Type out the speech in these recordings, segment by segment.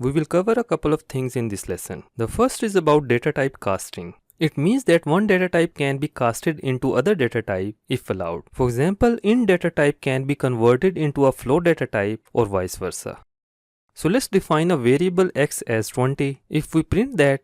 We will cover a couple of things in this lesson. The first is about data type casting. It means that one data type can be casted into other data type if allowed. For example, int data type can be converted into a float data type or vice versa. So let's define a variable x as 20. If we print that,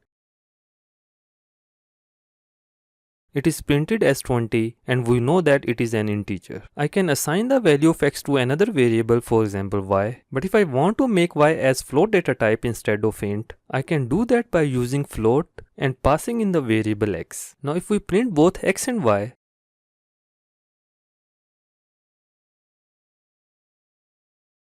it is printed as 20 and we know that it is an integer. I can assign the value of x to another variable, for example y, but if I want to make y as float data type instead of int, I can do that by using float and passing in the variable x. Now if we print both x and y,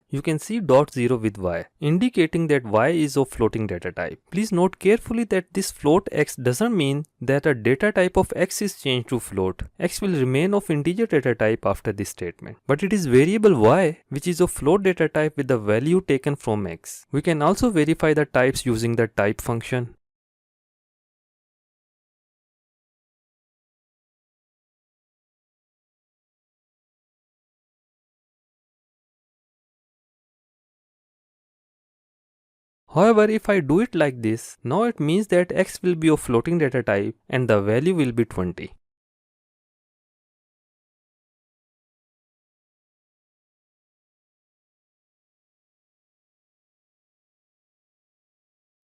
you can see .0 with y, indicating that y is of floating data type. Please note carefully that this float x doesn't mean that a data type of x is changed to float. X will remain of integer data type after this statement. But it is variable y which is of float data type with the value taken from x. We can also verify the types using the type function. However, if I do it like this, now it means that x will be of floating data type and the value will be 20.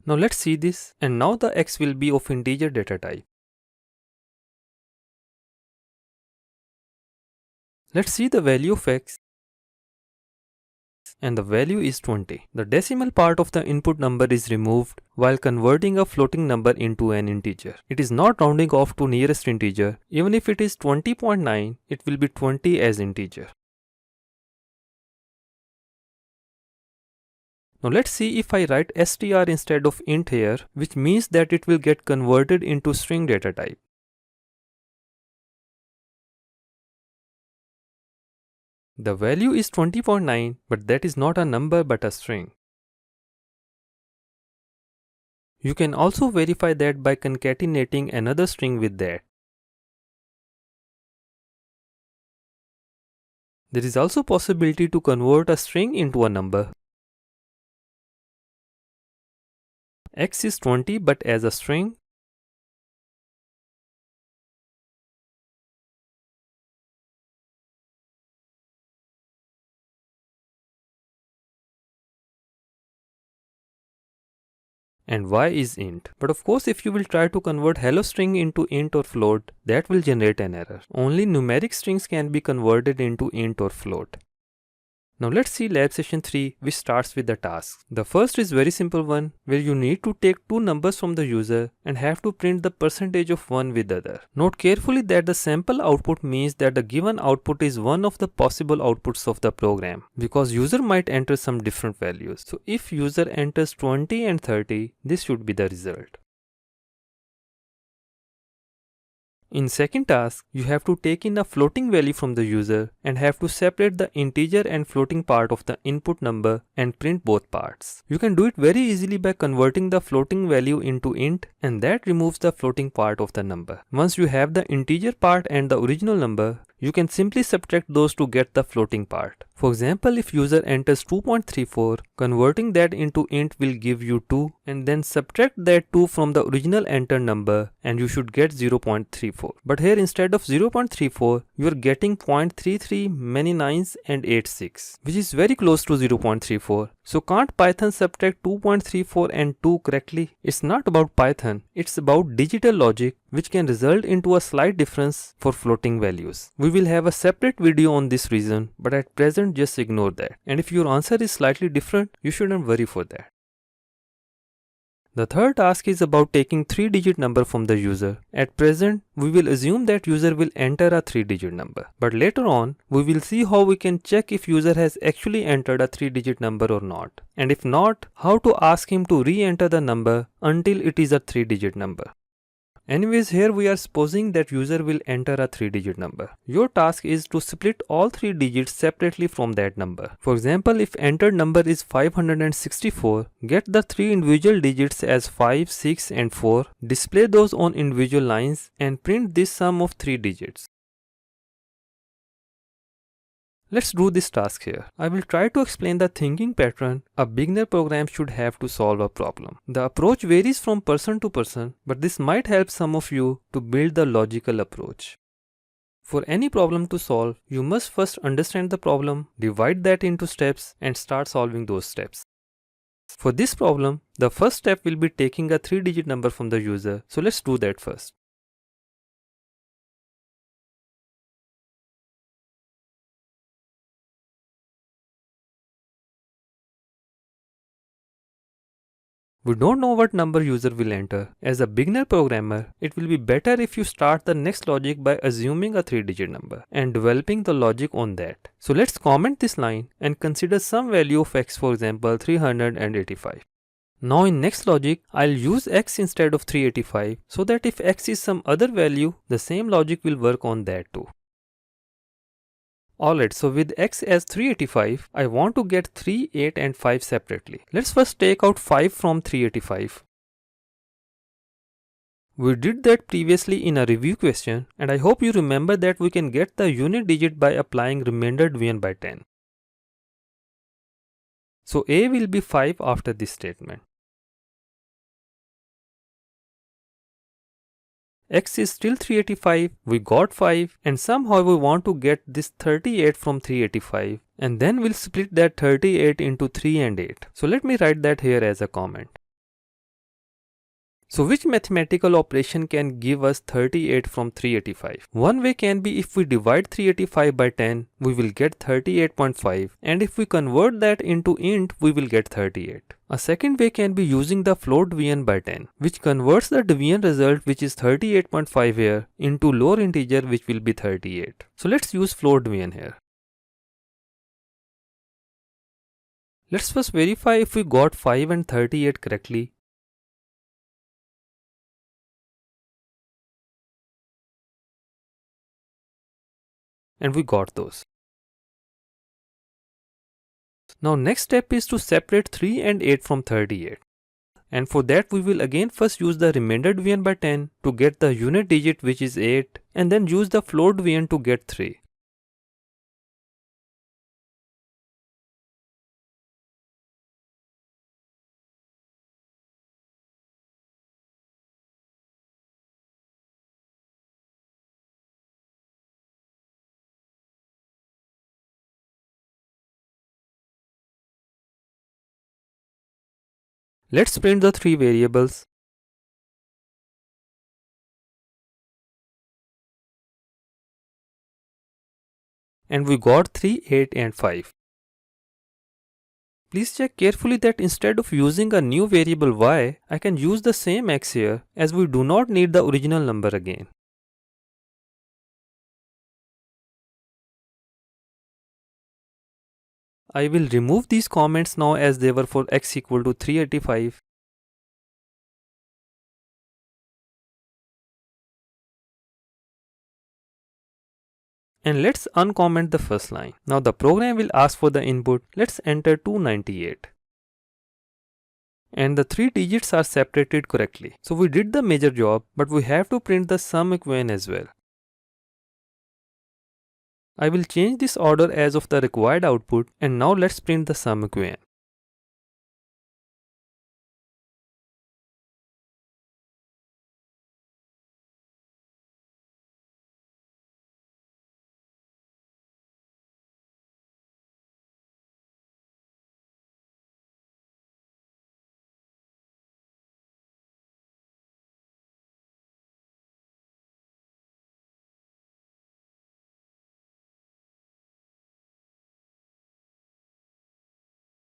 Now let's see this, and now the x will be of integer data type. Let's see the value of x, and the value is 20. The decimal part of the input number is removed while converting a floating number into an integer. It is not rounding off to nearest integer. Even if it is 20.9, it will be 20 as integer. Now let's see if I write str instead of int here, which means that it will get converted into string data type. The value is 20.9, but that is not a number but a string. You can also verify that by concatenating another string with that. There is also possibility to convert a string into a number. X is 20 but as a string. And y is int. But of course, if you will try to convert hello string into int or float, that will generate an error. Only numeric strings can be converted into int or float. Now let's see lab session 3, which starts with the tasks. The first is very simple one, where you need to take two numbers from the user and have to print the percentage of one with the other. Note carefully that the sample output means that the given output is one of the possible outputs of the program, because user might enter some different values. So if user enters 20 and 30, this should be the result. In second task, you have to take in a floating value from the user and have to separate the integer and floating part of the input number and print both parts. You can do it very easily by converting the floating value into int, and that removes the floating part of the number. Once you have the integer part and the original number, you can simply subtract those to get the floating part. For example, if user enters 2.34, converting that into int will give you 2, and then subtract that 2 from the original entered number and you should get 0.34. But here instead of 0.34, you are getting 0.33, many 9s and 86, which is very close to 0.34. So can't Python subtract 2.34 and 2 correctly? It's not about Python, it's about digital logic, which can result into a slight difference for floating values. We will have a separate video on this reason, but at present just ignore that. And if your answer is slightly different, you shouldn't worry for that. The third task is about taking 3-digit number from the user. At present, we will assume that user will enter a 3-digit number. But later on, we will see how we can check if user has actually entered a 3-digit number or not. And if not, how to ask him to re-enter the number until it is a 3-digit number. Anyways, here we are supposing that user will enter a 3-digit number. Your task is to split all 3 digits separately from that number. For example, if entered number is 564, get the 3 individual digits as 5, 6 and 4, display those on individual lines and print this sum of 3 digits. Let's do this task here. I will try to explain the thinking pattern a beginner program should have to solve a problem. The approach varies from person to person, but this might help some of you to build the logical approach. For any problem to solve, you must first understand the problem, divide that into steps, and start solving those steps. For this problem, the first step will be taking a 3-digit number from the user, so let's do that first. We don't know what number user will enter. As a beginner programmer, it will be better if you start the next logic by assuming a 3-digit number and developing the logic on that. So let's comment this line and consider some value of x, for example 385. Now in next logic, I'll use x instead of 385 so that if x is some other value, the same logic will work on that too. Alright, so with x as 385, I want to get 3, 8 and 5 separately. Let's first take out 5 from 385. We did that previously in a review question, and I hope you remember that we can get the unit digit by applying remainder division by 10. So a will be 5 after this statement. X is still 385, we got 5, and somehow we want to get this 38 from 385, and then we'll split that 38 into 3 and 8. So let me write that here as a comment. So which mathematical operation can give us 38 from 385? One way can be if we divide 385 by 10, we will get 38.5, and if we convert that into int, we will get 38. A second way can be using the float division by 10, which converts the division result, which is 38.5 here, into lower integer, which will be 38. So let's use float division here. Let's first verify if we got 5 and 38 correctly. And we got those. Now next step is to separate 3 and 8 from 38. And for that we will again first use the remainder division by 10 to get the unit digit, which is 8, and then use the float division to get 3. Let's print the 3 variables. And we got 3, 8 and 5. Please check carefully that instead of using a new variable y, I can use the same x here, as we do not need the original number again. I will remove these comments now as they were for x equal to 385. And let's uncomment the first line. Now the program will ask for the input. Let's enter 298. And the 3 digits are separated correctly. So we did the major job, but we have to print the sum equation as well. I will change this order as of the required output, and now let's print the sum equation.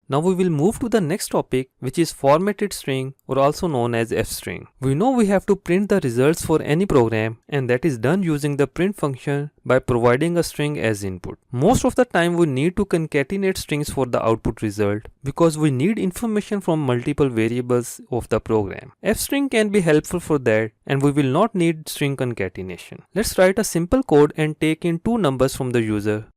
Now we will move to the next topic, which is formatted string, or also known as fString. We know we have to print the results for any program, and that is done using the print function by providing a string as input. Most of the time we need to concatenate strings for the output result because we need information from multiple variables of the program. Fstring can be helpful for that, and we will not need string concatenation. Let's write a simple code and take in 2 numbers from the user.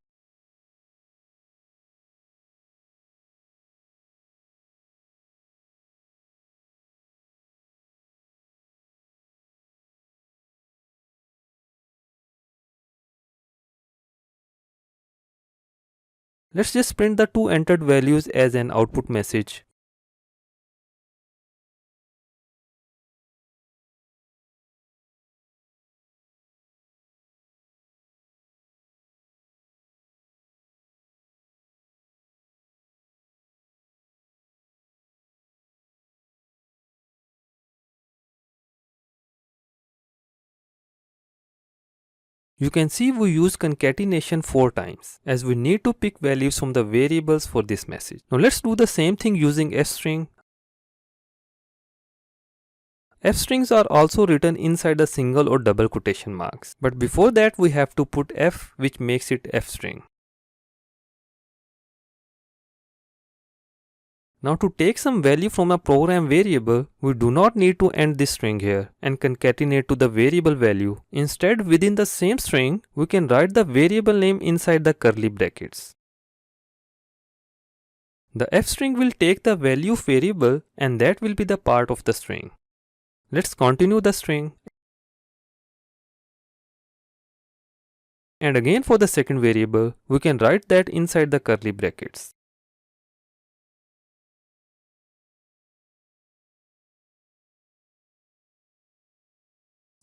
Let's just print the two entered values as an output message. You can see we use concatenation 4 times, as we need to pick values from the variables for this message. Now let's do the same thing using fString. Fstrings are also written inside the single or double quotation marks. But before that we have to put f, which makes it fstring. Now to take some value from a program variable, we do not need to end this string here and concatenate to the variable value. Instead, within the same string, we can write the variable name inside the curly brackets. The fstring will take the value of variable and that will be the part of the string. Let's continue the string. And again for the second variable, we can write that inside the curly brackets.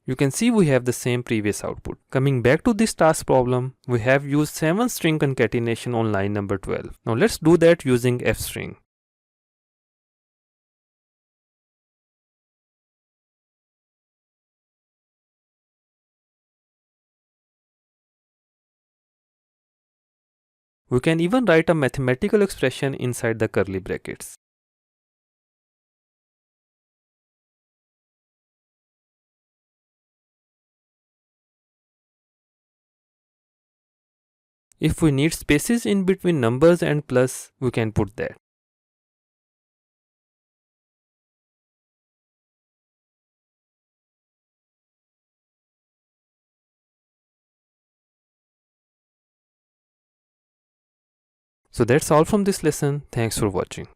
You can see we have the same previous output. Coming back to this task problem, we have used 7 string concatenation on line number 12. Now let's do that using fstring. We can even write a mathematical expression inside the curly brackets. If we need spaces in between numbers and plus, we can put that. So that's all from this lesson. Thanks for watching.